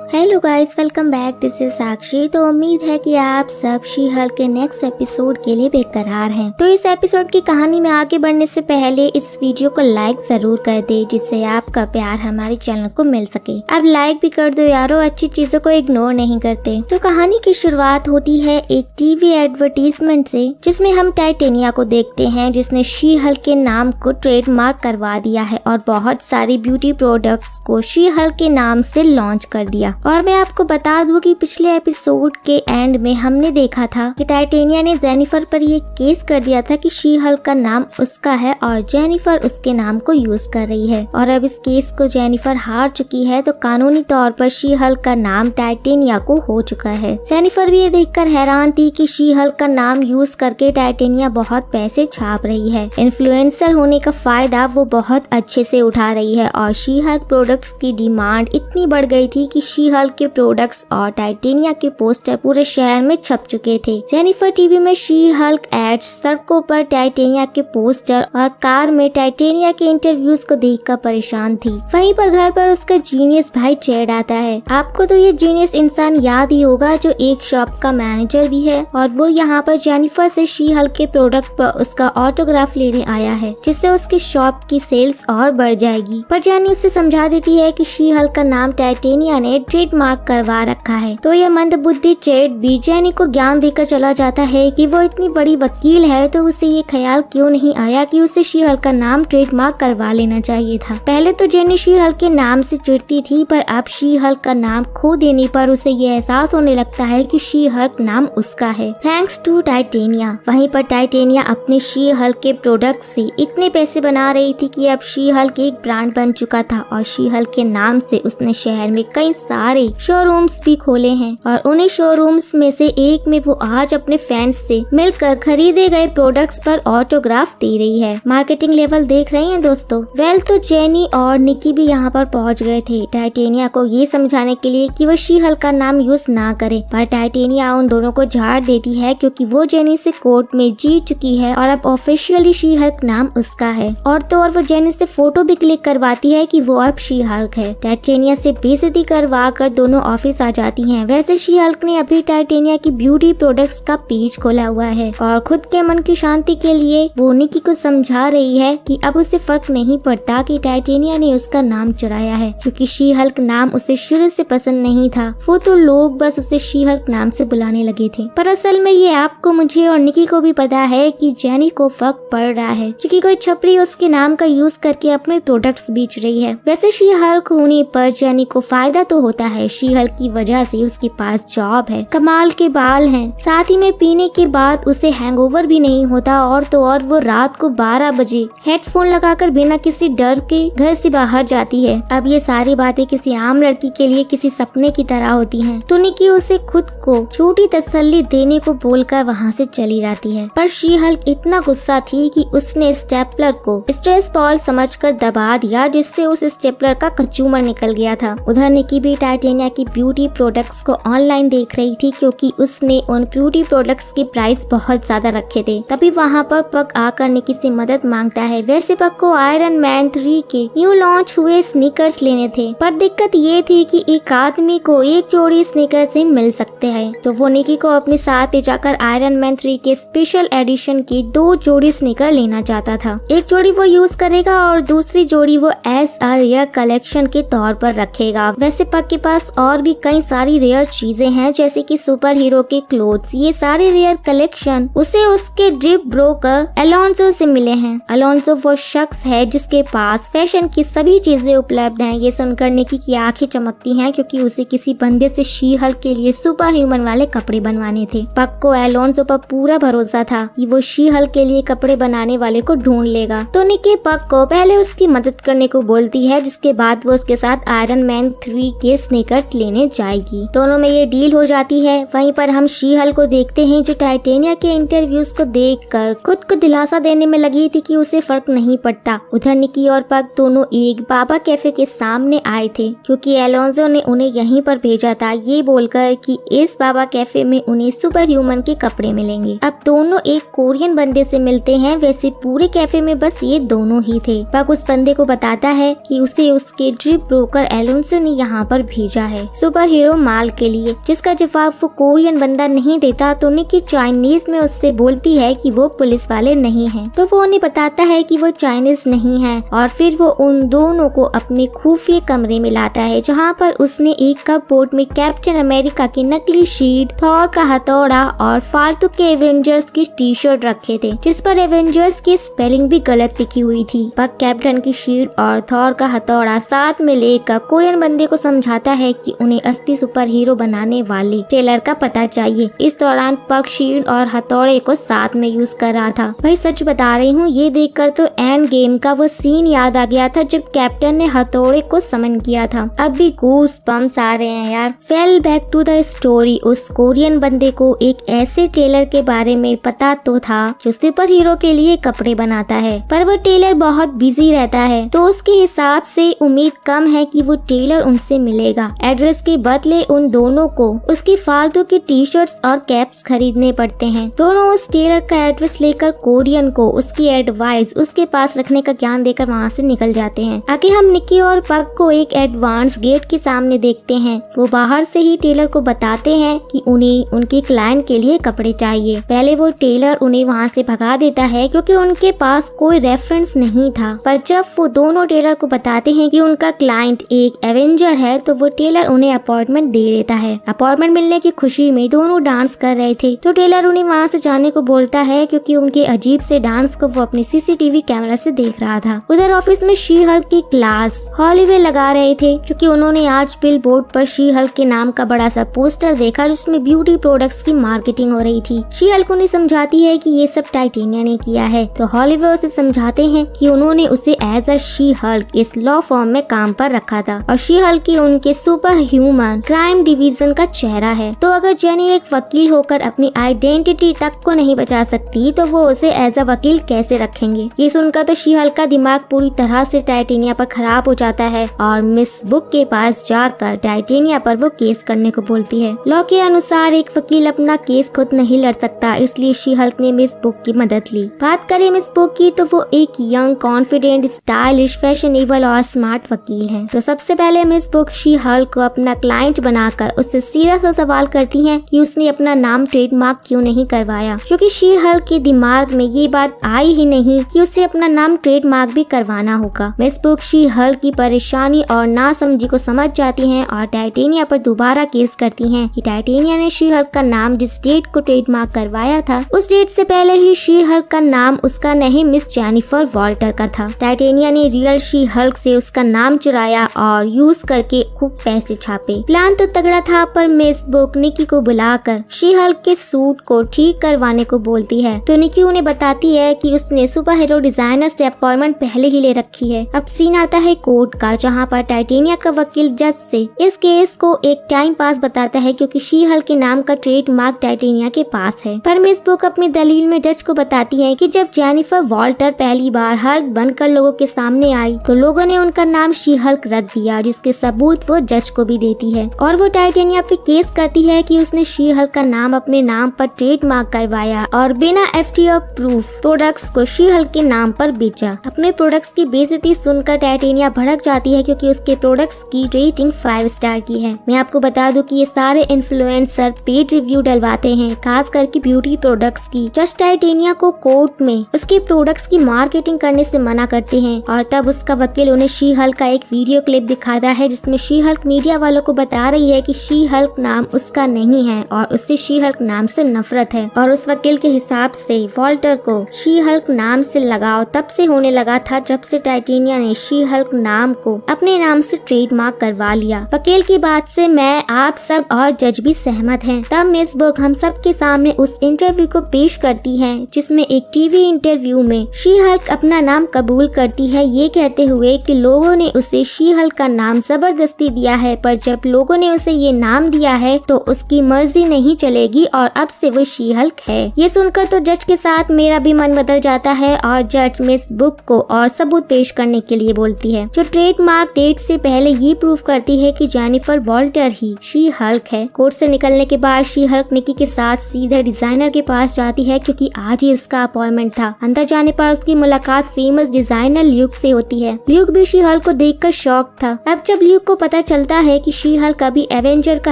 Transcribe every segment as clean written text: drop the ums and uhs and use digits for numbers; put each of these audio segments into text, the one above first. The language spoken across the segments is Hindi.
Hello guys, welcome back. This is Sakshi. तो उम्मीद है कि आप सब शी हल्क के नेक्स्ट एपिसोड के लिए बेकरार हैं। तो इस एपिसोड की कहानी में आगे बढ़ने से पहले इस वीडियो को लाइक जरूर कर दे, जिससे आपका प्यार हमारे चैनल को मिल सके। अब लाइक भी कर दो यारो, अच्छी चीजों को इग्नोर नहीं करते। तो कहानी की शुरुआत होती है एक टीवी एडवर्टीजमेंट से, जिसमें हम टाइटेनिया को देखते हैं, जिसने शी हल्क के नाम को ट्रेडमार्क करवा दिया है और बहुत सारी ब्यूटी प्रोडक्ट्स को शी हल्क के नाम से लॉन्च कर दिया। और मैं आपको बता दूं कि पिछले एपिसोड के एंड में हमने देखा था कि टाइटेनिया ने जेनिफर पर ये केस कर दिया था कि शी हल्क का नाम उसका है और जेनिफर उसके नाम को यूज कर रही है। और अब इस केस को जेनिफर हार चुकी है, तो कानूनी तौर पर शी हल्क का नाम टाइटेनिया को हो चुका है। जेनिफर भी ये देखकर हैरान थी कि शी हल्क का नाम यूज करके टाइटेनिया बहुत पैसे छाप रही है। इन्फ्लुएंसर होने का फायदा वो बहुत अच्छे से उठा रही है और शी हल्क प्रोडक्ट्स की डिमांड इतनी बढ़ गई थी कि शी हल्क के प्रोडक्ट्स और टाइटेनिया के पोस्टर पूरे शहर में छप चुके थे। जेनिफर टीवी में शी हल्क एड्स, सड़कों पर टाइटेनिया के पोस्टर और कार में टाइटेनिया के इंटरव्यूज को देखकर परेशान थी। वहीं पर घर पर उसका जीनियस भाई चैड आता है। आपको तो ये जीनियस इंसान याद ही होगा, जो एक शॉप का मैनेजर भी है, और वो यहाँ पर जेनिफर से शी हल्क के प्रोडक्ट पर उसका ऑटोग्राफ लेने आया है, जिससे उसकी शॉप की सेल्स और बढ़ जाएगी। पर जेनी उससे समझा देती है कि शी हल्क का नाम टाइटेनिया ने ट्रेडमार्क करवा रखा है। तो यह मंदबुद्धि चैड भी जेनी को ज्ञान देकर चला जाता है कि वो इतनी बड़ी वकील है, तो उसे ये ख्याल क्यों नहीं आया कि उसे शी हल्क का नाम ट्रेडमार्क करवा लेना चाहिए था। पहले तो जेनी शी हल्क के नाम से चिढ़ती थी, पर अब शी हल्क का नाम खो देने पर उसे ये एहसास होने लगता है कि शी हल्क नाम उसका है, थैंक्स टू टाइटेनिया। वहीं पर टाइटेनिया अपने शी हल्क के प्रोडक्ट से इतने पैसे बना रही थी कि अब शी हल्क एक ब्रांड बन चुका था और शी हल्क के नाम से उसने शहर में कई सारे शोरूम्स भी खोले हैं। और उन्हीं शोरूम्स में से एक में वो आज अपने फैंस से मिलकर खरीदे गए प्रोडक्ट्स पर ऑटोग्राफ दे रही है। मार्केटिंग लेवल देख रहे हैं दोस्तों। वेल, तो जेनी और निकी भी यहाँ पर पहुँच गए थे टाइटेनिया को ये समझाने के लिए कि वो शी हल्क का नाम यूज ना करे, पर टाइटेनिया उन दोनों को झाड़ देती है, क्योंकि वो जेनी से कोर्ट में जीत चुकी है और अब ऑफिशियली शी हल्क नाम उसका है। और तो और वो जेनी से फोटो भी क्लिक करवाती है कि वो अब शी हल्क है। टाइटेनिया से बेइज्जती करवा कर दोनों ऑफिस आ जाती हैं। वैसे शी हल्क ने अभी टाइटेनिया की ब्यूटी प्रोडक्ट्स का पेज खोला हुआ है और खुद के मन की शांति के लिए वो निकी को समझा रही है कि अब उसे फर्क नहीं पड़ता कि टाइटेनिया ने उसका नाम चुराया है, क्योंकि शी हल्क नाम उसे शुरू से पसंद नहीं था। वो तो लोग बस उसे शी हल्क नाम से बुलाने लगे थे। पर असल में ये आपको, मुझे और निकी को भी पता है कि जेनी को फर्क पड़ रहा है, क्योंकि कोई छपरी उसके नाम का यूज करके अपने प्रोडक्ट्स बेच रही है। वैसे शी हल्क होने पर जेनी को फायदा तो होता है। शी हल्क की वजह से उसके पास जॉब है, कमाल के बाल हैं, साथ ही में पीने के बाद उसे हैंगओवर भी नहीं होता। और तो और वो रात को 12 बजे हेडफोन लगाकर बिना किसी डर के घर से बाहर जाती है। अब ये सारी बातें किसी आम लड़की के लिए किसी सपने की तरह होती हैं। तो निकी उसे खुद को छोटी तसल्ली देने को बोलकर वहाँ से चली जाती है। पर शी हल्क इतना गुस्सा थी कि उसने स्टेपलर को स्ट्रेस बॉल समझकर दबा दिया, जिससे उस स्टेपलर का कचूमर निकल गया था। उधर निकी भी टाइटेनिया की ब्यूटी प्रोडक्ट्स को ऑनलाइन देख रही थी, क्योंकि उसने उन ब्यूटी प्रोडक्ट्स की प्राइस बहुत ज्यादा रखे थे। तभी वहाँ पर पग आकर निकी से मदद मांगता है। वैसे पग को आयरन मैन 3 के न्यू लॉन्च हुए स्नीकर्स लेने थे, पर दिक्कत ये थी कि एक आदमी को एक जोड़ी स्नीकर्स ही मिल सकते हैं। तो वो निकी को अपने साथ ले जाकर आयरन मैन 3 के स्पेशल एडिशन की 2 जोड़ी स्नीकर लेना चाहता था। एक जोड़ी वो यूज करेगा और दूसरी जोड़ी वो एज अ रेयर कलेक्शन के तौर पर रखेगा। वैसे पग के पास और भी कई सारी रेयर चीजें हैं, जैसे कि सुपर हीरो के क्लोथ्स। ये सारे रेयर कलेक्शन उसे उसके ड्रिप ब्रोकर अलोंसो से मिले हैं। अलोंसो वो शख्स है जिसके पास फैशन की सभी चीजें उपलब्ध हैं। ये सुनकर निकी की आंखें चमकती हैं, क्योंकि उसे किसी बंदे से शी हल्क के लिए सुपर ह्यूमन वाले कपड़े बनवाने थे। पग को अलोंसो पर पूरा भरोसा था कि वो शी हल्क के लिए कपड़े बनाने वाले को ढूंढ लेगा। तो निकी पग को पहले उसकी मदद करने को बोलती है, जिसके बाद वो उसके साथ आयरन मैन 3 के स्नीकर्स लेने जाएगी। दोनों में ये डील हो जाती है। वहीं पर हम शी हल्क को देखते हैं, जो टाइटेनिया के इंटरव्यूज को देखकर खुद को दिलासा देने में लगी थी कि उसे फर्क नहीं पड़ता। उधर निकी और पग दोनों एक बाबा कैफे के सामने आए थे, क्योंकि अलोंसो ने उन्हें यहीं पर भेजा था, ये बोलकर कि इस बाबा कैफे में उन्हें सुपर ह्यूमन के कपड़े मिलेंगे। अब दोनों एक कोरियन बंदे से मिलते हैं। वैसे पूरे कैफे में बस ये दोनों ही थे। पग उस बंदे को बताता है कि उसे उसके ड्रिप ब्रोकर अलोंसो ने यहाँ पर भेजा है सुपर हीरो माल के लिए, जिसका जवाब वो कोरियन बंदा नहीं देता तो निकी चाइनीज में उससे बोलती है कि वो पुलिस वाले नहीं हैं। तो वो उन्हें बताता है कि वो चाइनीज नहीं है और फिर वो उन दोनों को अपने खुफिया कमरे में लाता है, जहाँ पर उसने एक कपबोर्ड में कैप्टन अमेरिका की नकली शीट, थॉर का हथौड़ा और फालतू के एवेंजर्स की टी शर्ट रखे थे, जिस पर एवेंजर्स की स्पेलिंग भी गलत लिखी हुई थी। पक कैप्टन की शीट और थॉर का हथौड़ा साथ में लेकर कोरियन बंदे को समझाता है कि उन्हें असली सुपर हीरो बनाने वाले टेलर का पता चाहिए। इस दौरान पक शीट और हथौड़े को साथ में यूज कर रहा था। भाई सच बता रही हूँ, ये देखकर तो एंड गेम का वो सीन याद आ गया था जब कैप्टन ने हथौड़े को समन किया था। अब भी गूस बम्स आ रहे हैं यार। Fell back to the story. उस कोरियन बंदे को एक ऐसे टेलर के बारे में पता तो था जो सुपर हीरो के लिए कपड़े बनाता है, पर वो टेलर बहुत बिजी रहता है, तो उसके हिसाब से उम्मीद कम है कि वो टेलर उनसे मिलेगा। एड्रेस के बदले उन दोनों को उसकी फालतू की टी शर्ट्स और कैप्स खरीदने पड़ते हैं। दोनों उस टेलर का एड्रेस लेकर कोरियन को उसकी एडवाइस उसके पास रखने का ज्ञान देकर वहाँ से निकल जाते हैं। आगे हम निकी और पक को एक एडवांस गेट के सामने देखते हैं। वो बाहर से ही टेलर को बताते हैं कि उन्हें उनके क्लाइंट के लिए कपड़े चाहिए। पहले वो टेलर उन्हें वहाँ से भगा देता है क्योंकि उनके पास कोई रेफरेंस नहीं था, पर जब वो दोनों टेलर को बताते हैं कि उनका क्लाइंट एक एवेंजर है तो वो टेलर उन्हें अपॉइंटमेंट दे देता है। अपॉइंटमेंट मिलने की खुशी में दोनों डांस कर रहे थे, तो टेलर उन्हें वहाँ से जाने को बोलता है क्योंकि उनके अजीब से डांस को वो अपने सीसीटीवी कैमरा से देख रहा था। उधर ऑफिस में शी हल्क की क्लास हॉलीवे लगा रहे थे क्योंकि उन्होंने आज बिल बोर्ड पर शी हल्क के नाम का बड़ा सा पोस्टर देखा जिसमें ब्यूटी प्रोडक्ट्स की मार्केटिंग हो रही थी। शी हल्क उन्हें समझाती है कि ये सब टाइटेनिया ने किया है, तो हॉलीवे उसे समझाते हैं कि उन्होंने उसे एज अ शी हल्क इस लॉ फॉर्म में काम पर रखा था और शी हल्क की उनके सुपर ह्यूमन क्राइम डिवीजन का चेहरा है। तो अगर जेनी एक वकील होकर अपनी आइडेंटिटी तक को नहीं बचा सकती तो वो उसे एज अ वकील कैसे रखेंगे। ये सुनकर तो शी हल्क का दिमाग पूरी तरह से टाइटेनिया पर खराब हो जाता है और मिस बुक के पास जाकर टाइटेनिया पर वो केस करने को बोलती है। लॉ के अनुसार एक वकील अपना केस खुद नहीं लड़ सकता, इसलिए शी हल्क ने मिस बुक की मदद ली। बात करें मिस बुक की तो वो एक यंग, कॉन्फिडेंट, स्टाइलिश, फैशनेबल और स्मार्ट वकील है। तो सबसे पहले मिस बुक शी हल्क को अपना क्लाइंट बनाकर उससे सीधा सा सवाल करती है कि उसने अपना नाम ट्रेडमार्क क्यों नहीं करवाया, क्योंकि शी हल्क के दिमाग में ये बात आई ही नहीं कि उसे अपना नाम ट्रेडमार्क भी करवाना होगा। मिस बुक शी हल्क की परेशानी और नासमझी को समझ जाती हैं और टाइटेनिया पर दोबारा केस करती हैं कि टाइटेनिया ने शी हल्क का नाम जिस डेट को ट्रेडमार्क करवाया था उस डेट से पहले ही शी हल्क का नाम उसका नहीं मिस जेनिफर वॉल्टर का था। टाइटेनिया ने रियल शी हल्क से उसका नाम चुराया और यूज करके खूब पैसे छापे। प्लान तो तगड़ा था, पर मिस बुक निकी को बुलाकर शी हल्क के सूट को ठीक करवाने को बोलती है, तो निकी उन्हें बताती है कि उसने सुपर हीरो डिजाइनर से अपॉइंटमेंट पहले ही ले रखी है। अब सीन आता है कोर्ट का, जहाँ पर टाइटेनिया का वकील जज से इस केस को एक टाइम पास बताता है क्योंकि शी हल्क के नाम का ट्रेडमार्क टाइटेनिया के पास है। पर मिस बुक अपनी दलील में जज को बताती है कि जब जेनिफर वॉल्टर पहली बार हल्क बनकर लोगों के सामने आई तो लोगों ने उनका नाम शी हल्क रख दिया, जिसके सबूत वो जज को भी देती है और वो टाइटेनिया पे केस करती है कि उसने शी हल्क का नाम अपने नाम पर ट्रेडमार्क करवाया और बिना एफटीओ प्रूफ प्रोडक्ट्स को शी हल्क के नाम पर बेचा। अपने प्रोडक्ट्स की बेइज्जती सुनकर टाइटेनिया भड़क जाती है क्योंकि उसके प्रोडक्ट्स की रेटिंग 5 स्टार की है। मैं आपको बता दूं कि ये सारे इन्फ्लुएंसर पेड रिव्यू डलवाते हैं, खास करके ब्यूटी प्रोडक्ट्स की। जज टाइटेनिया को कोर्ट में उसके प्रोडक्ट्स की मार्केटिंग करने से मना करते हैं और तब उसका वकील उन्हें शी हल्क का एक वीडियो क्लिप दिखाता है जिसमें शी हल्क मीडिया वालों को बता रही है कि शी हल्क नाम उसका नहीं है और उससे शी हल्क नाम से नफरत है। और उस वकील के हिसाब से वॉल्टर को शी हल्क नाम से लगाव तब से होने लगा था जब से टाइटेनिया ने शी हल्क नाम को अपने नाम से ट्रेडमार्क करवा लिया। वकील की बात से मैं, आप सब और जज भी सहमत हैं। तब मिस बुक हम सब के सामने उस इंटरव्यू को पेश करती है जिसमें एक टीवी इंटरव्यू में शी हल्क अपना नाम कबूल करती है, ये कहते हुए कि लोगों ने उसे शी हल्क का नाम जबरदस्ती दिया है, पर जब लोगों ने उसे ये नाम दिया है तो उसकी मर्जी नहीं चलेगी और अब से वो शी हल्क है। ये सुनकर तो जज के साथ मेरा भी मन बदल जाता है और जज मिस बुक को और सबूत पेश करने के लिए बोलती है जो ट्रेडमार्क डेट से पहले ये प्रूफ करती है कि Jennifer Walter he she Hulk है। कोर्ट से निकलने के बाद शी हल्क निकी के साथ सीधे डिजाइनर के पास जाती है क्योंकि आज ही उसका अपॉइंटमेंट था। अंदर जाने पर उसकी मुलाकात फेमस डिजाइनर ल्यूक से होती है। ल्यूक भी शी हल्क को देखकर शॉक था। अब जब ल्यूक को पता चलता है कि शी हल्क अभी एवेंजर का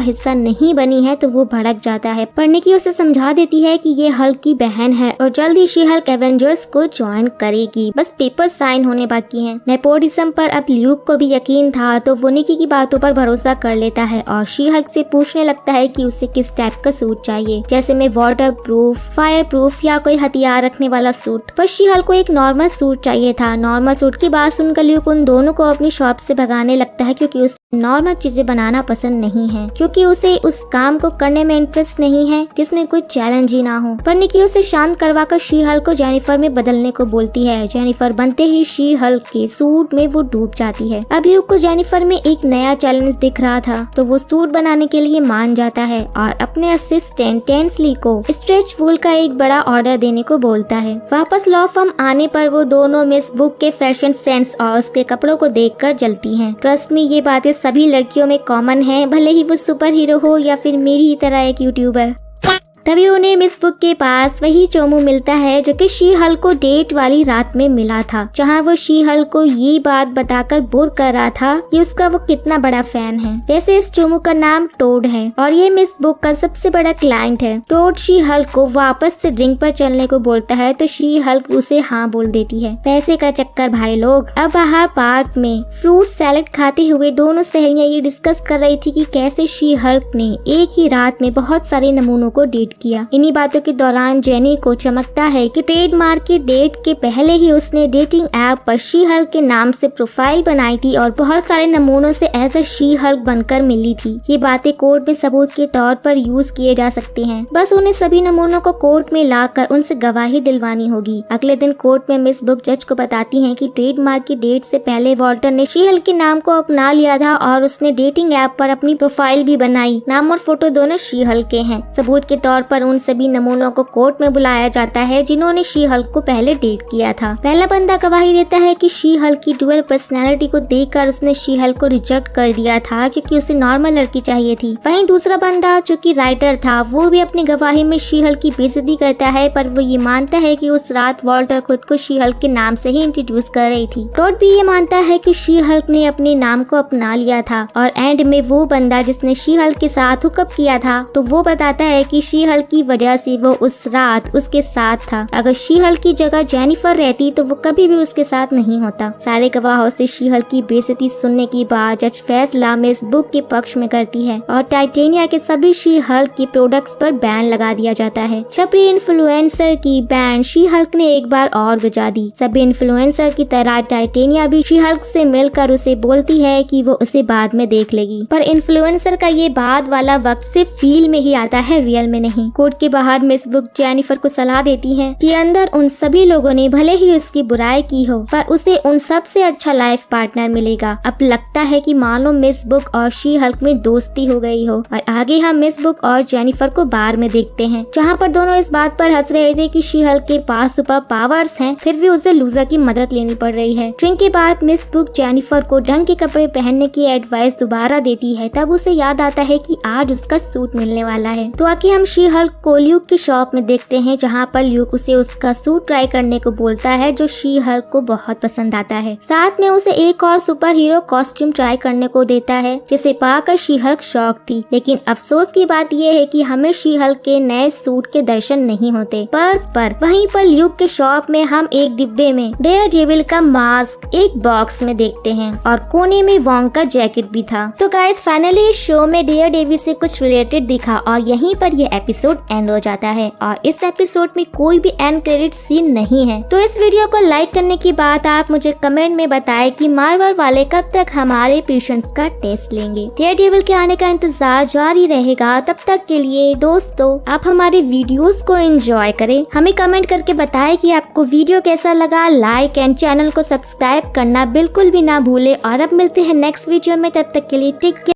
हिस्सा नहीं बनी है तो वो भड़क जाता है, पर निकी उसे समझा देती है कि ये हल्क की बहन है और जल्द ही शी हल्क एवेंजर्स को ज्वाइन करेगी, बस पेपर साइन होने बाकी हैं। नेपोटिज्म पर अब ल्यूक को भी यकीन था तो वो निकी की बातों पर भरोसा कर लेता है और शी हल्क से पूछने लगता है कि उसे किस टाइप का सूट चाहिए, जैसे में वाटर प्रूफ, फायर प्रूफ या कोई हथियार रखने वाला सूट। पर शी हल्क को एक नॉर्मल सूट चाहिए था। नॉर्मल सूट की बात सुनकर ल्यूक उन दोनों को अपनी शॉप से भगाने लगता है क्योंकि उसे नॉर्मल चीजें बनाना पसंद नहीं है, क्योंकि उसे उस काम को करने में इंटरेस्ट नहीं है जिसमें कोई चैलेंज ही ना हो। पर निकी उसे शांत करवाकर शी हल्क को जेनिफर में बदलने को बोलती है। जेनिफर बनते ही शी हल्क के सूट में वो डूब जाती है। अब ल्यूक को जेनिफर में एक नया चैलेंज दिख रहा था तो वो सूट बनाने के लिए मान जाता है और अपने असिस्टेंट टेंसली को स्ट्रेच वूल का एक बड़ा ऑर्डर देने को बोलता है। वापस लॉ फर्म आने पर वो दोनों मिस बुक के फैशन सेंस और उसके कपड़ों को देखकर जलती हैं। ट्रस्ट में ये बातें सभी लड़कियों में कॉमन है, भले ही वो सुपर हीरो हो या फिर मेरी ही तरह एक यूट्यूबर। तभी उन्हें मिस बुक के पास वही चोमू मिलता है जो कि शी हल्क को डेट वाली रात में मिला था, जहां वो शी हल्क को ये बात बताकर बोर कर रहा था कि उसका वो कितना बड़ा फैन है। वैसे इस चोमू का नाम टोड है और ये मिस बुक का सबसे बड़ा क्लाइंट है। टोड शी हल्क को वापस से ड्रिंक पर चलने को बोलता है तो शी हल्क उसे हाँ बोल देती है। पैसे का चक्कर भाई लोग। अब बाहर पार्क में फ्रूट सैलेड खाते हुए दोनों सहेलियां ये डिस्कस कर रही थी कि कैसे शी हल्क ने एक ही रात में बहुत सारे नमूनों को डेट किया। इन्हीं बातों के दौरान जेनी को चमकता है कि ट्रेडमार्क की डेट के पहले ही उसने डेटिंग ऐप पर शी हल्क के नाम से प्रोफाइल बनाई थी और बहुत सारे नमूनों से एज अ शी हल्क बनकर मिली थी। ये बातें कोर्ट में सबूत के तौर पर यूज किए जा सकते हैं, बस उन्हें सभी नमूनों को कोर्ट में लाकर उनसे गवाही दिलवानी होगी। अगले दिन कोर्ट में मिस बुक जज को बताती है कि ट्रेडमार्क की डेट से पहले वॉल्टर ने शी हल्क के नाम को अपना लिया था और उसने डेटिंग ऐप पर अपनी प्रोफाइल भी बनाई। नाम और फोटो दोनों शी हल्क के हैं। सबूत के तौर पर उन सभी नमूनों को कोर्ट में बुलाया जाता है जिन्होंने शी हल्क को पहले डेट किया था। पहला बंदा गवाही देता है कि शी हल्क की डुअल पर्सनैलिटी को देखकर उसने शी हल्क को रिजेक्ट कर दिया था क्योंकि उसे नॉर्मल लड़की चाहिए थी। वहीं दूसरा बंदा जो कि राइटर था वो भी अपनी गवाही में शी हल्क की बेइज्जती करता है, पर वो ये मानता है कि उस रात वॉल्टर खुद को शी हल्क के नाम से ही इंट्रोड्यूस कर रही थी। टॉड भी ये मानता है कि शी हल्क ने अपने नाम को अपना लिया था और एंड में वो बंदा जिसने शी हल्क के साथ हुकअप किया था तो वो बताता है कि शी हल्क की वजह से वो उस रात उसके साथ था। अगर शी हल्क की जगह जेनिफर रहती तो वो कभी भी उसके साथ नहीं होता। सारे गवाहों से शी हल्क की बेइज्जती सुनने के बाद जज फैसला मिस बुक के पक्ष में करती है और टाइटेनिया के सभी शी हल्क की प्रोडक्ट्स पर बैन लगा दिया जाता है। छपरी इन्फ्लुएंसर की बैन शी हल्क ने एक बार और बजा दी। सभी इन्फ्लुएंसर की तरह टाइटेनिया भी शी हल्क से मिलकर उसे बोलती है कि वो उसे बाद में देख लेगी, पर इन्फ्लुएंसर का ये बाद वाला वक्त सिर्फ फील में ही आता है, रियल में नहीं। कोर्ट के बाहर मिस बुक जेनिफर को सलाह देती है कि अंदर उन सभी लोगों ने भले ही उसकी बुराई की हो पर उसे उन सबसे अच्छा लाइफ पार्टनर मिलेगा। अब लगता है कि मानो मिस बुक और शी हल्क में दोस्ती हो गई हो। और आगे हम मिस बुक और जेनिफर को बार में देखते हैं जहाँ पर दोनों इस बात पर हंस रहे थे कि शी हल्क के पास सुपर पावर्स हैं, फिर भी उसे लूजर की मदद लेनी पड़ रही है। ड्रिंक के बाद मिस बुक जेनिफर को ढंग के कपड़े पहनने की एडवाइस दोबारा देती है। तब उसे याद आता है कि आज उसका सूट मिलने वाला है। तो आगे हम शी हल्क को ल्यूक की शॉप में देखते हैं जहाँ पर ल्यूक उसे उसका सूट ट्राई करने को बोलता है जो शी हल्क को बहुत पसंद आता है। साथ में उसे एक और सुपर हीरो कॉस्ट्यूम ट्राई करने को देता है जिसे पाकर शी हल्क शॉक थी। लेकिन अफसोस की बात यह है कि हमें शी हल्क के नए सूट के दर्शन नहीं होते। पर वहीं पर ल्यूक के शॉप में हम एक डिब्बे में डेयरडेविल का मास्क एक बॉक्स में देखते हैं और कोने में वॉन्ग का जैकेट भी था। तो गाइस फाइनली इस शो में डेयरडेविल से कुछ रिलेटेड दिखा और यहीं पर ये एपिसोड एंड हो जाता है और इस एपिसोड में कोई भी एंड क्रेडिट सीन नहीं है। तो इस वीडियो को लाइक करने के बाद आप मुझे कमेंट में बताएं कि मार्वल वाले कब तक हमारे पेशेंस का टेस्ट लेंगे। डेयरडेविल के आने का इंतजार जारी रहेगा। तब तक के लिए दोस्तों आप हमारे वीडियोस को एंजॉय करें। हमें कमेंट करके बताएं कि आपको वीडियो कैसा लगा। लाइक एंड चैनल को सब्सक्राइब करना बिल्कुल भी ना भूले और अब मिलते हैं नेक्स्ट वीडियो में। तब तक के लिए टेक केयर।